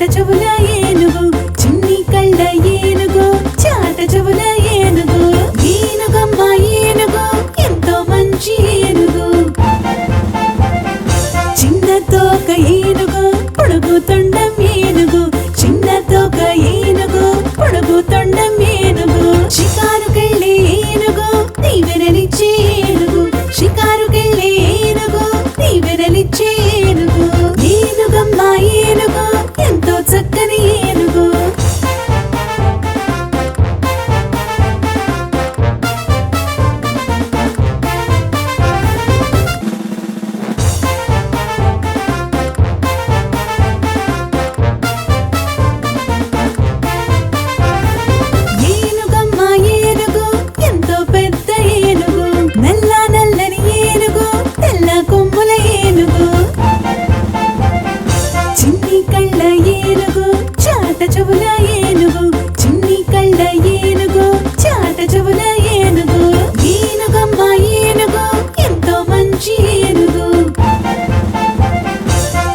చాట చెవుల ఏనుగు చిన్ని కళ్ళ ఏనుగు చాట చెవుల ఏనుగు ఏనుగమ్మ ఏనుగు ఎంతో మంచి ఏనుగు చిన్న తోక ఏనుగు పొడుగు తొండం ఏనుగు చిన్న తోక ఏనుగు పొడుగు తొండం ఏనుగు షికారుకెళ్ళే ఏనుగు తీవెరలిచ్చే ఏనుగు షికారుకెళ్ళే ఏనుగు తీవెరలిచ్చే ఏనుగు ఏనుగమ్మ ఏనుగు ఎంతో చక్కని ఏనుగు ఏనుగమ్మ ఏనుగు ఎంతో పెద్ద ఏనుగు నల్ల నల్లని ఏనుగు తెల్ల కొమ్ముల ఏనుగు చిన్ని కళ్ళ ఏనుగు చాట చెవుల ఏనుగు చిన్ని కళ్ళ ఏనుగు చాట చెవుల ఏనుగు ఏనుగమ్మ ఏనుగు ఎంతో మంచి ఏనుగు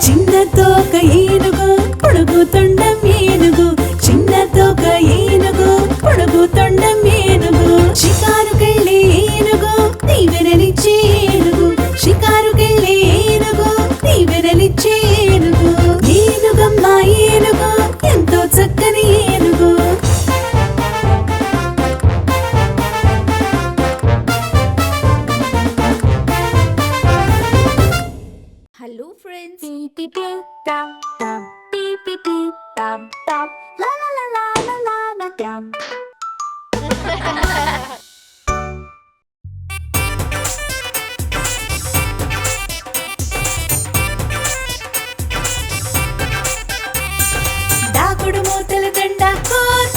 చిన్న తోక ఏనుగు పొడుగు తొండం ఏనుగు చిన్న తోక ఏనుగు పొడుగు తొండం ఏనుగు షికారుకెళ్ళే ఏనుగు తీవెరలిచ్చే ఏనుగు షికారుకెళ్ళే ఏనుగు తీవెరలిచ్చే ఏనుగు ఏనుగమ్మ ఏనుగు ఎంతో చక్కని ఏనుగు హలో ఫ్రెండ్స్, దాగుడు మూతల దండ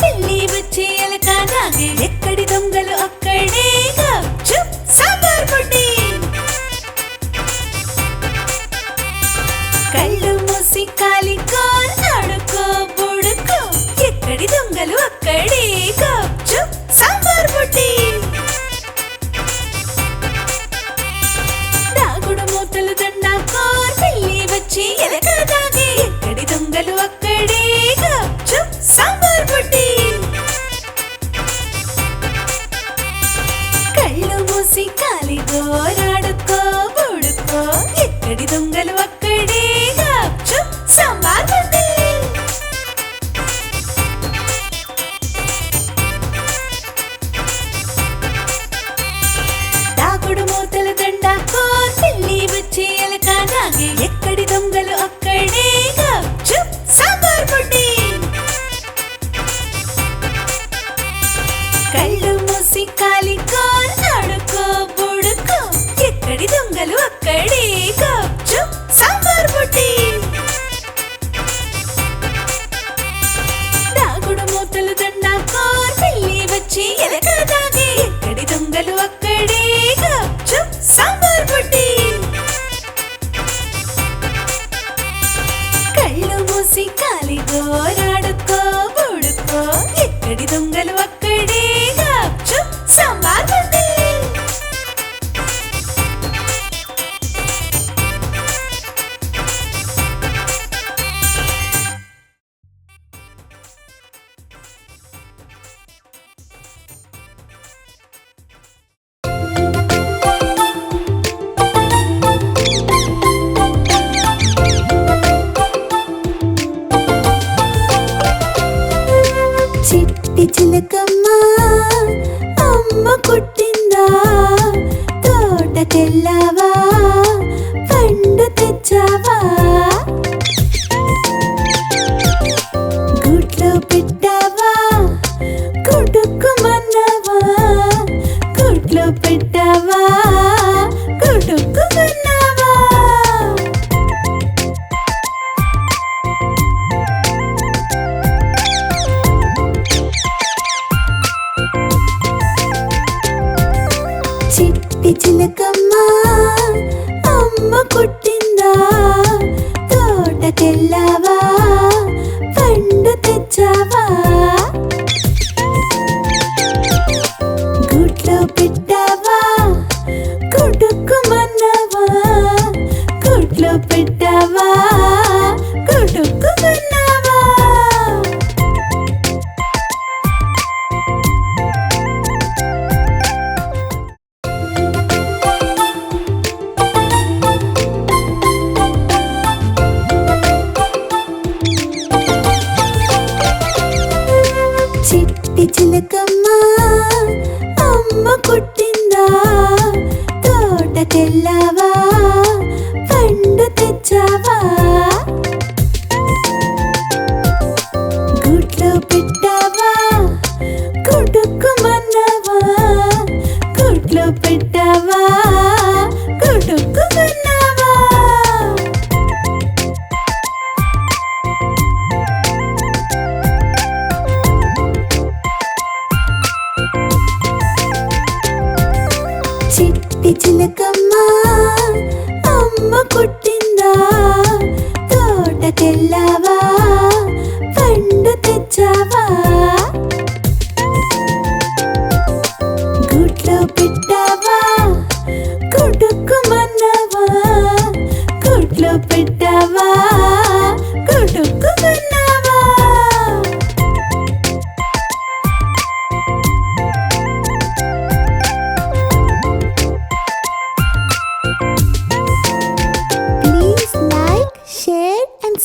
పిల్లి వచ్చే ఎలక నాగే ఎక్కడి దొంగలు అక్కడే గప్చుప్ సాంబార్ పొడి కళ్ళు మూసి కాలికో ఆడుకో బుడుకో ఎక్కడి దొంగలు అక్కడే గప్చుప్ సాంబార్ పొడి దాగుడు మూతలు దండ పిల్లి వచ్చి ఎలక నాగే ఎక్కడి దొంగలు అక్కడే గప్చుప్ సాంబార్ పొడి కళ్ళు మూసి కాలిగోరాడుకో బుడుకో ఎక్కడి దొంగలు అక్కడే గప్చుప్ సాంబార్ పొడి దాగుడు మూతల దండ పిల్లి వచ్చే ఎలక నాగే ఎక్కడి దొంగలు అక్కడే గప్చుప్ సాంబార్ పొడి కళ్ళు మూసి కాలికో ఆడుకో బుడుకో ఎక్కడి దొంగలు అక్కడే గప్చుప్ సాంబార్ పొడి దాగుడు మూతలు దండ పిల్లి వచ్చి ఎలక నాగే ఎక్కడి దొంగలు అక్కడే గప్చుప్ సాంబార్ పొడి కళ్ళు మూసి కాలిగోరాడుకో బుడుకో ఎక్కడి దొంగలు అక్కడే గప్చుప్ సాంబార్ పొడి చిట్టి చిలకమ్మ అమ్మ పుట్టిందా తోటకెళ్ళావా పండు తెచ్చావా గుడ్లో పెట్టావా గుడుక్కుమన్నావా గుడ్లో పెట్టావా గుడుక్కుమన్నావా చిట్టి చిలకమ్మ అమ్మ పుట్టిందా తోటకెళ్ళావా పండు తెచ్చావా గుడ్లో పెట్టావా గుడుక్కుమన్నావా గుడ్లో పెట్టావా గుడుక్కుమన్నావా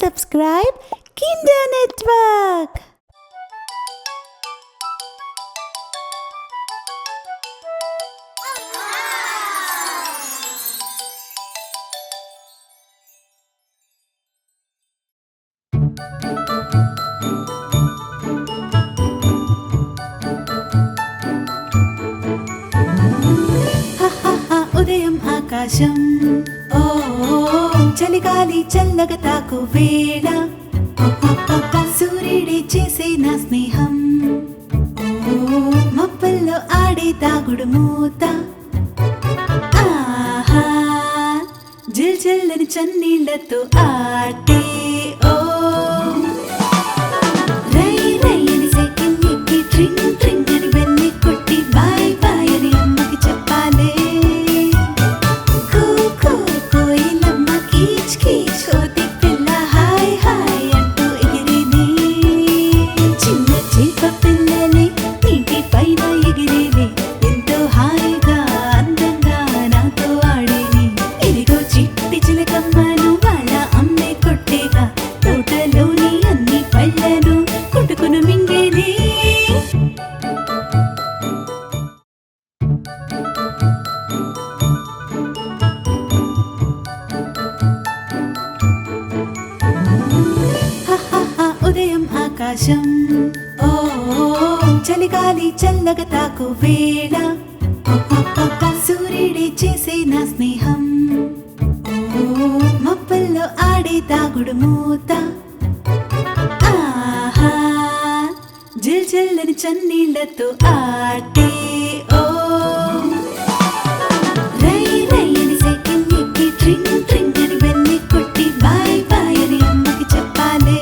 subscribe Kinder Network. ఉదయం ఆకాశం ఓ చలిగాలి చల్లగా తాకు వేళ సూర్యుడే చేసే నా స్నేహం ఓ మబ్బల్లో ఆడే తాగుడు మూత ఆహా జిల్ జిల్లని చన్నీళ్లతో ఆటే ఓ రై రై అని సైకిల్ ఎక్కి ట్రింగ్ ట్రింగ్ అని వెళ్ళి కొట్టి బాయ్ బాయ్ అని అమ్మకి చెప్పాలే ఉదయం ఆకాశం ఓ చలిగాలి చల్లగా తాకు వేళ సూర్యుడే చేసే నా స్నేహం ఓ మబ్బల్లో ఆడే తాగుడు మూత ఆహా జిల్ జిల్లని చన్నీళ్లతో ఆటే ఓ రై రై అని సైకిల్ ఎక్కి ట్రింగ్ ట్రింగ్ అని వెళ్ళి కొట్టి బాయ్ బాయ్ అని అమ్మకి చెప్పాలే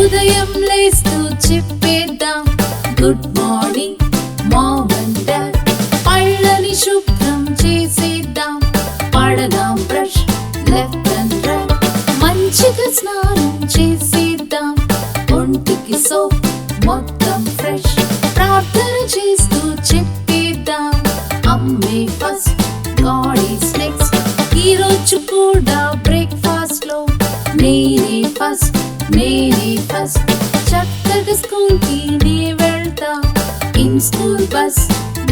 ఉదయం లేస్తూ చెప్పేద్దాం good morning mom and dad. పళ్ళని శుభ్రం చేసేద్దాం, పడదాం బ్రష్ లెఫ్ట్ అండ్ రైట్. మంచిగా స్నానం చేసేద్దాం, ఒంటికి సోప్ మొత్తం ఫ్రెష్. ప్రార్థన చేస్తూ చెప్పేద్దాం అమ్మే ఫస్ట్ గాడ్ ఈస్ నెక్స్ట్. ఈరోజు కూడా బ్రేక్ఫాస్ట్ లో నేనే ఫస్ట్ చక్కగా స్కూల్ కి నే వెళ్తా in school bus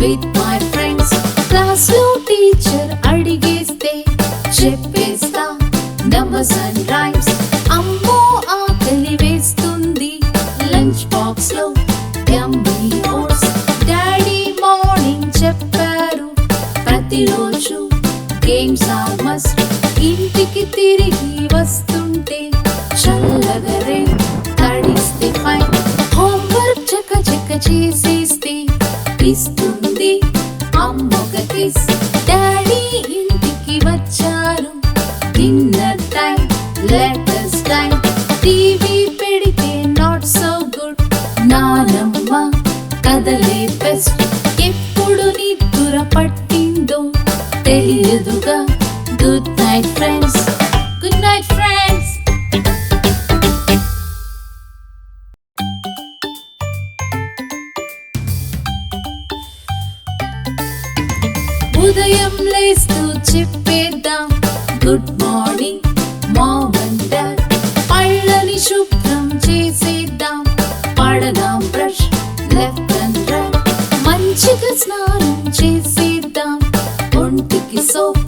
with my friends. Class లో టీచర్ అడిగేస్తే చెప్పేస్తా నంబర్స్ అండ్ రైమ్స్. అమ్మో ఆకలి వేస్తుంది, లంచ్ బాక్స్ లో యమ్మీ ఓట్స్. డాడీ మార్నింగ్ చెప్పారు ప్రతిరోజు గేమ్స్ ఆర్ మస్ట్. ఇంటికి తిరిగి వస్తుంటే చల్లగా తడిస్తే ఫైన్. హోంవర్క్ చక్క చక్క చేసేస్తే ఇస్తుంది అమ్మొక కిస్. డాడీ ఇంటికి వచ్చారు, dinner time letters time. TV పెడితే నాట్ సో గుడ్, నానమ్మ కదలే బెస్ట్. ఎప్పుడు నిద్ర పట్టిందో తెలియదుగా. Good night friends, good night friends. ఉదయం లేస్తూ చెప్పేద్దాం good morning mom and dad. పళ్ళని శుభ్రం చేసేద్దాం, పడదాం బ్రష్ లెఫ్ట్ అండ్ రైట్. మంచిగా స్నానం చేసేద్దాం, ఒంటికి సోప్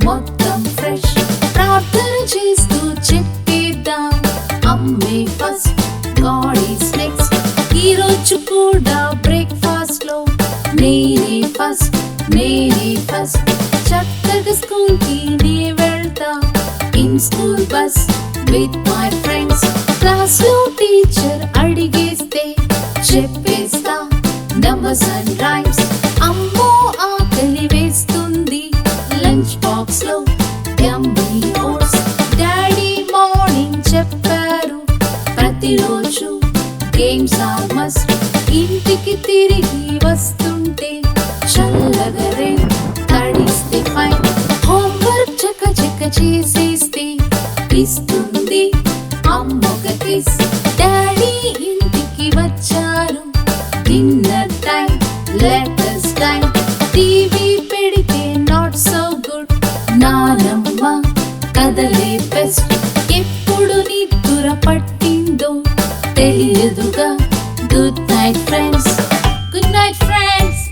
మొత్తం ఫ్రెష్. ప్రార్థన చేస్తూ చెప్పేద్దాం అమ్మే ఫస్ట్ గాడ్ ఈస్ నెక్స్ట్. ఈరోజు కూడా బ్రేక్ఫాస్ట్ లో నేనే ఫస్ట్ చక్కగా స్కూల్ కి నే వెళ్తా in school bus with my friends. Class లో టీచర్ అడిగేస్తే చెప్పేస్తా నంబర్స్ అండ్ రైమ్స్. అమ్మో ఆకలి వేస్తుంది, లంచ్ బాక్స్ లో యమ్మీ ఓట్స్. డాడీ మార్నింగ్ చెప్పారు ప్రతిరోజు గేమ్స్ ఆర్ మస్ట్. ఇంటికి తిరిగి వస్తుంటే చల్లగా రైన్ తడిస్తే ఫైన్. హోంవర్క్ చక చక చేసేస్తే ఇస్తుంది అమ్మొక కిస్. డాడీ ఇంటికి వచ్చారు dinner time letters time. TV పెడితే నాట్ సో గుడ్. నానమ్మ కదలే బెస్ట్. ఎప్పుడు నిద్ర పట్టిందో తెలియదుగా. Good night friends. Good night friends.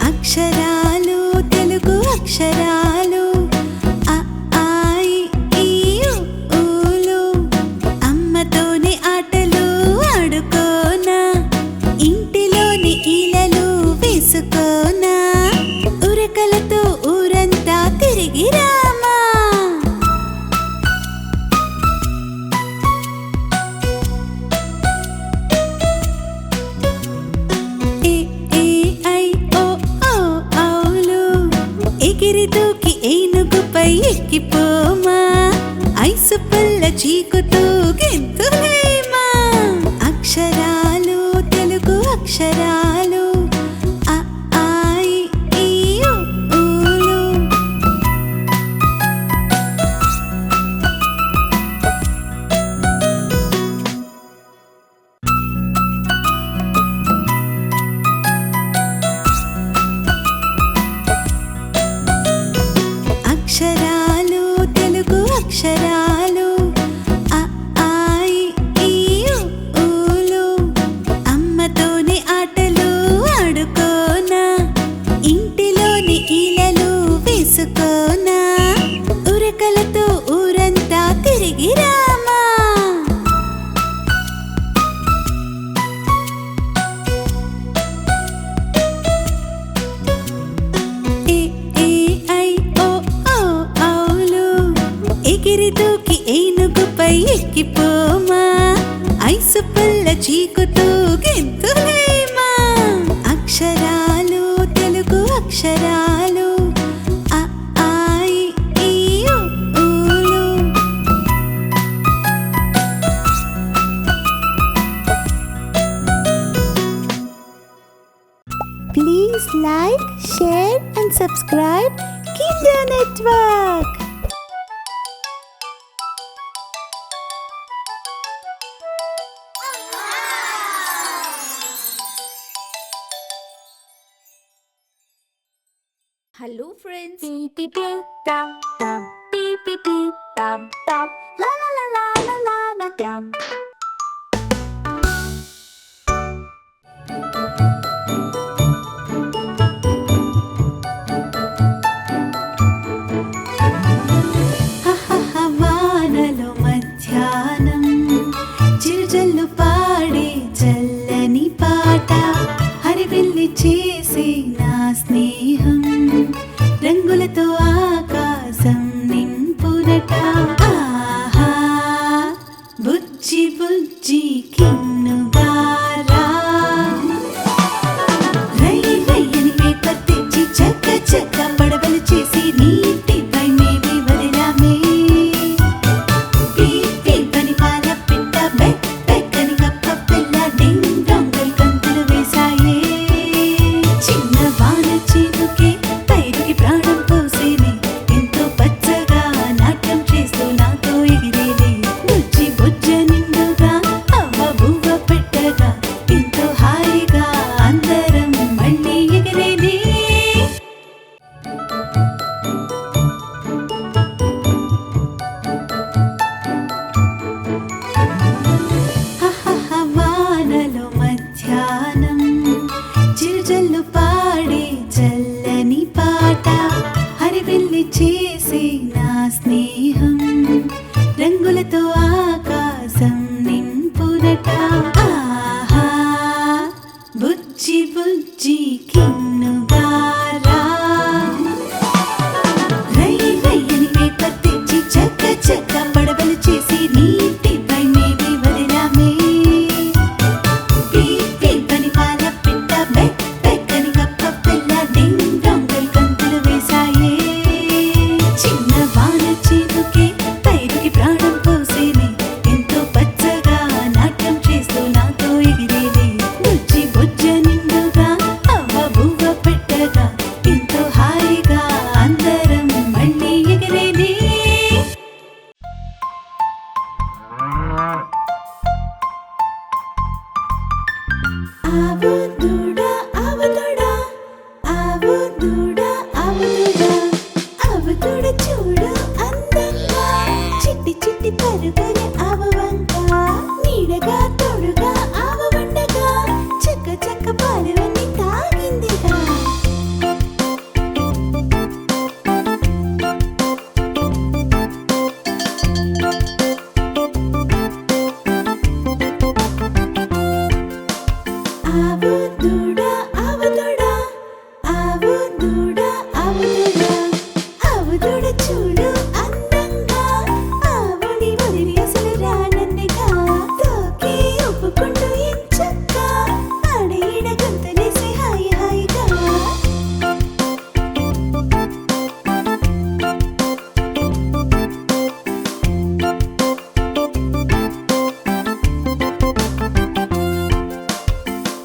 అక్షరాలు తెలుగు అక్షరాలు అ ఆ ఇ ఈ ఉ ఊలు. అమ్మతోని ఆటలు ఆడుకోనా, ఇంటిలోని ఈలలు వేసుకోనా, ఉరకలతో ఊరంతా తిరిగి రామా. ఏ ఏ ఐ ఓ ఓ ఔలు. ఎగిరి దూకి ఏనుగుపై ఎక్కిపోమా, ఐసు పుల్ల చీకుతూ గెంతులేమా. అక్షరాలు తెలుగు అక్షరాలు అ ఆ ఇ ఈ ఉ ఊలు. అక్షరాలు తెలుగు అక్షరాలు అ ఆ ఇ ఈ ఉ ఊలు. అమ్మతోని ఆటలు ఆడుకోనా, ఇంటిలోని ఈలలు వేసుకోనా, ఉరకలతో ఊరంతా తిరిగి రామా. ఏ ఏ ఐ ఓ ఓ ఔలు. ఎగిరి దూకి ఏనుగుపై ఎక్కిపోమా, ఐసు పుల్ల చీకుతూ గెంతులేమా. అక్షరాలు తెలుగు అక్షరాలు అ ఆ ఇ ఈ ఉ ఊలు. Please like, share and subscribe Kinder Network. Hello friends. Beep beep beep dum dum. Beep beep beep dum dum. La la la la la la la dum. హహహ వానలో మధ్యాహ్నం చిరుజల్లు పాడే చల్లని పాట. హరివిల్లి చేసే నా స్నేహం రంగులతో ఆకాశం నింపునట. ఆహా బుజ్జి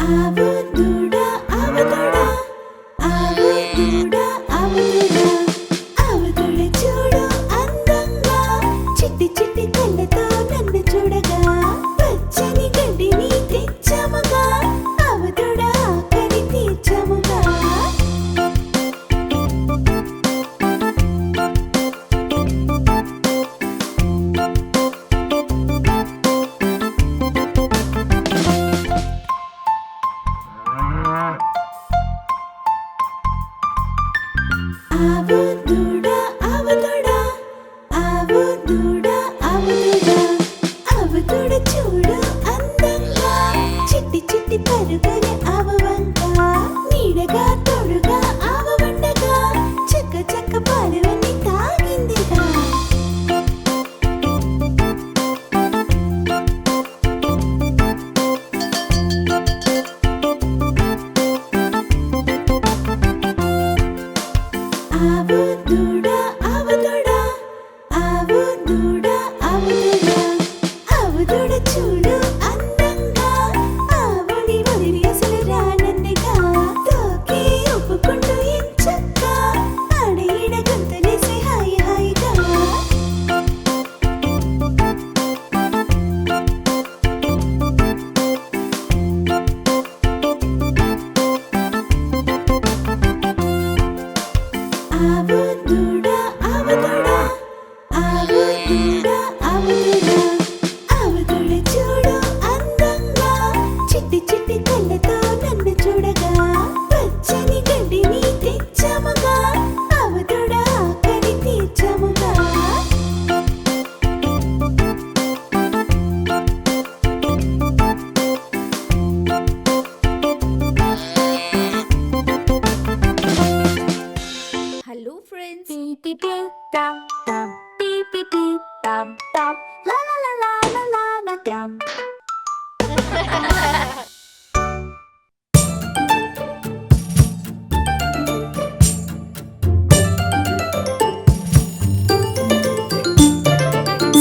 ఆవు దూడ ఆవు దూడ ఆవు దూడ ఆవు దూడ ఆవు దూడ చూడు అందంగా చిట్టి చిట్టి కళ్ళతో నన్ను చూడగా పచ్చని గడ్డిని తెచ్చాముగా ఆవు దూడ ఆకలి తీర్చాముగా ఆవు దూడ ఆవు దూడ ఆవు దూడ ఆవు దూడ ఆవు దూడ చూడు అందంగా చిట్టి చిట్టి పరుగుల ఆవు వంక నీడగా తోడుగా ఆవు ఉండగా చక్క చక్క పాలవన్నీ తాగిందిగా ఆవు దూడ ఆవు దూడ ఆవు దూడ ఆవు దూడ ఆవు దూడ చూడు అందంగా ఆవుని వదిలి అసలు రానందిగా తోకే ఒప్పుకుంటూ ఎంచక్క ఆడీడ గొంతులేసి హాయి హాయిగా ఆవు దూడ ఆవు దూడ ఆవు దూడ ఆవు దూడ ఆవు దూడ చూడు అందంగా చిట్టి చిట్టి కళ్ళతో నన్ను చూడగా పచ్చని గడ్డిని తెచ్చాముగా ఆవు దూడ ఆకలి తీర్చాముగా hello friends, Beep beep beep dum dum. Beep beep beep dum dum. La la la la la la la dum.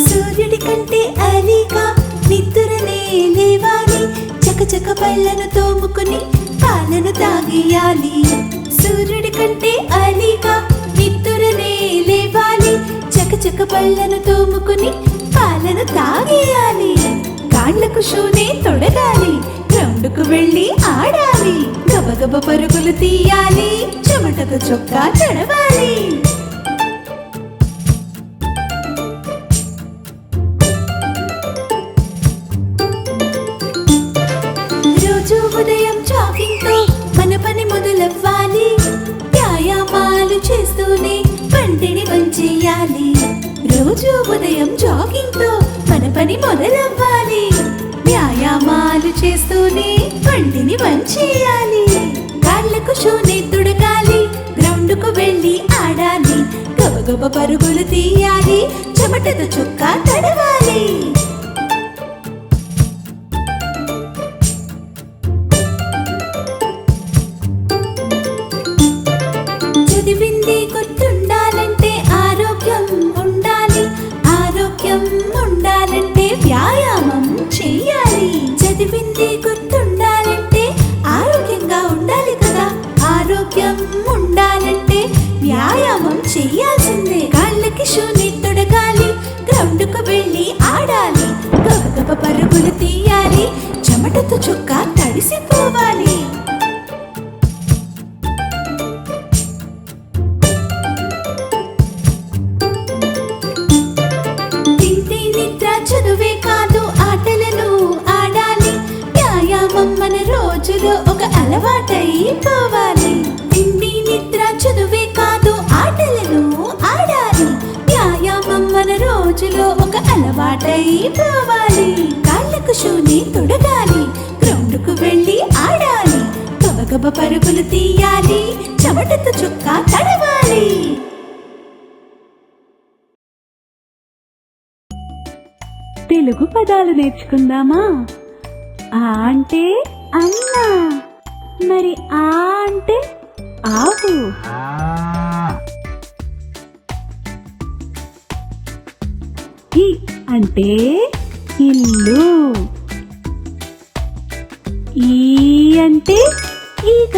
సూర్యుడి కంటే అలిగా నిద్రనే లేవాలి చకచక పళ్ళను తోముకుని పాలను తాగియాలి సూర్యుడి కంటే అలిగా నిద్రనే లేవాలి చకచక పళ్ళను తోముకుని పాలను తాగేయాలి కాళ్ళకు షూనే తొడగాలి గ్రౌండ్కు వెళ్ళి ఆడాలి గబగబ పరుగులు తీయాలి చెమటతో చొక్కా తడవాలి రోజు ఉదయం జాగింగ్ తో మన పని మొదలవ్వాలి వ్యాయామాలు చేస్తూనే పంటిని వంచేయాలి రోజు ఉదయం జాగింగ్ తో మన పని మొదలవ్వాలి వ్యాయామాలు చేస్తూనే పంటిని వంచేయాలి కాళ్ళకు షూనే తుడగాలి గ్రౌండ్కు వెళ్ళి ఆడాలి గబగబ పరుగులు తీయాలి చెమటతో చొక్కా తడవాలి చదివింది గుర్తుండాలంటే ఆరోగ్యం ఉండాలి ఆరోగ్యం ఉండాలంటే వ్యాయామం చెయ్యాలి చదివింది గుర్తుండాలంటే ఆరోగ్యంగా ఉండాలి కదా ఆరోగ్యం ఉండాలంటే వ్యాయామం చెయ్యాల్సిందే కాళ్ళకి షూని తొడగాలి గ్రౌండ్కు వెళ్ళి ఆడాలి గబగబ పరుగులు తీయాలి చెమటతో చొక్కా తడిసిపోవాలి తిండి నిద్ర చదువే కాదు ఆటలను ఆడాలి వ్యాయామం మన రోజులో ఒక అలవాటైపోవాలి తిండి నిద్ర చదువే కాదు ఆటలను ఆడాలి వ్యాయామం మన రోజులో ఒక అలవాటైపోవాలి కాళ్ళకు షూని తొడగాలి గ్రౌండ్కు వెళ్ళి ఆడాలి గబగబ పరుగులు తీయాలి చెమటతో చొక్కా తడవాలి తెలుగు పదాలు నేర్చుకుందామా ఆ అంటే అమ్మ మరి ఆ అంటే ఆవు ఇ అంటే ఇల్లు ఈ అంటే ఈగ.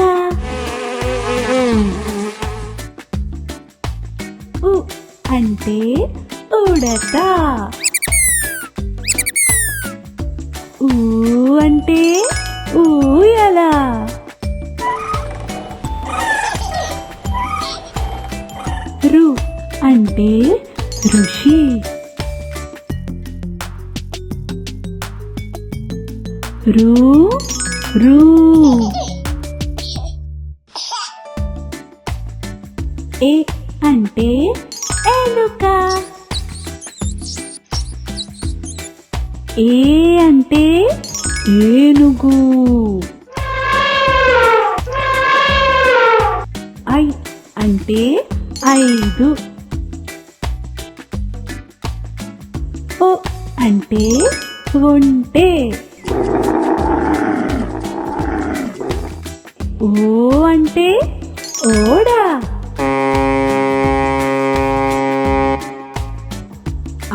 ఉ అంటే ఉడత. ఊ అంటే ఊయల. రు అంటే ఋషి. రు రు. ఏ అంటే ఎలుక. ఏ అంటే ఏనుగు. ఐ అంటే 5. ఓ అంటే ఒంటె. ఓ అంటే ఓడ.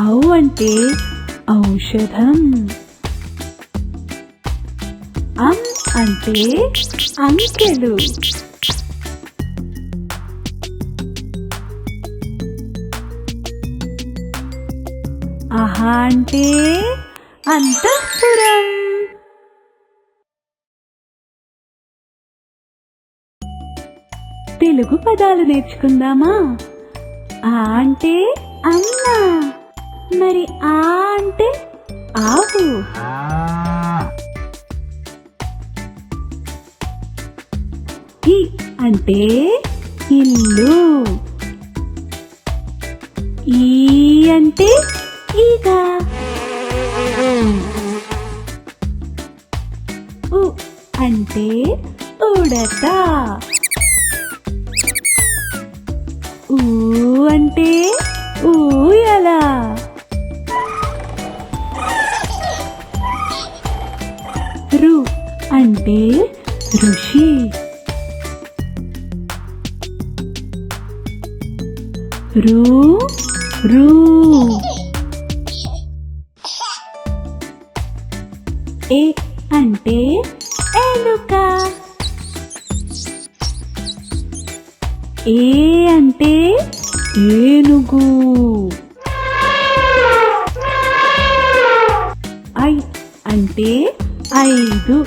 ఔ అంటే ఔషధం. అం అంటే అంకెలు. అహా అంటే అంతఃపురం. తెలుగు పదాలు నేర్చుకుందామా? ఆ అంటే అమ్మ. మరి ఆ అంటే ఆవు. ఇ అంటే ఇల్లు. ఈ అంటే ఈగ. ఉ అంటే ఉడత. ఊ అంటే ఊయల. రు అంటే ఋషి. రు రు. ఏ అంటే ఎలుక. ఏ అంటే ఏనుగు. ఐ అంటే 5.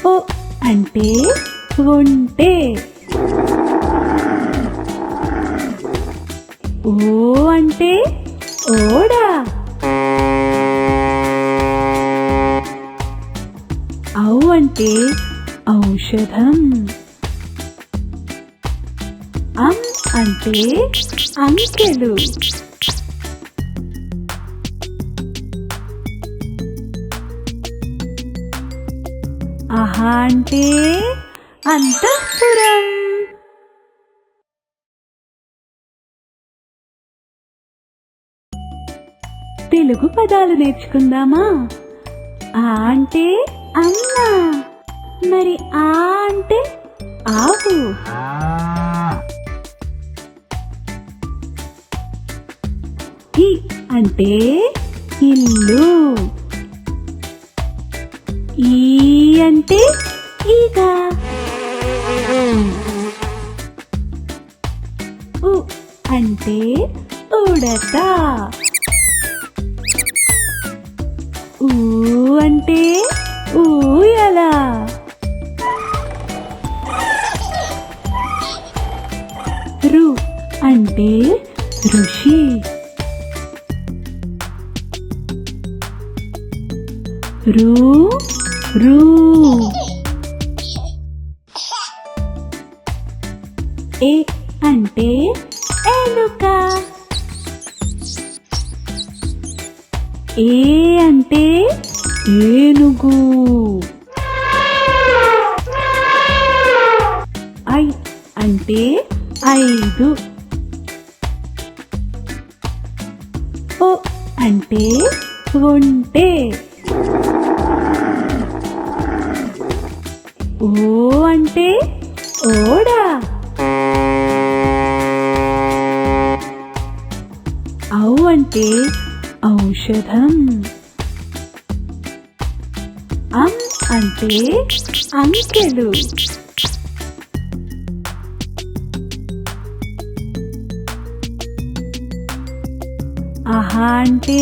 ఓ అంటే ఒంటె. ఓ అంటే ఓడ. ఔ అంటే ఔషధం. అం అంటే అంకెలు. అహా అంటే అంతఃపురం. తెలుగు పదాలు నేర్చుకుందామా? ఆ అంటే అమ్మ. మరి ఆ అంటే ఆవు. ఇ అంటే ఇల్లు. ఈ అంటే ఈగ. ఉ అంటే ఉడత. ఊ అంటే ఊయల. రు అంటే ఋషి. రు రు. ఏ అంటే ఎలుక. ఏ అంటే ఏనుగు. ఐ అంటే 5. ఓ అంటే ఒంటె. ఓ అంటే ఓడ. ఔ అంటే ఔషధం. అంటే అంకెలు. అహ అంటే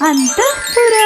అంతఃపురం.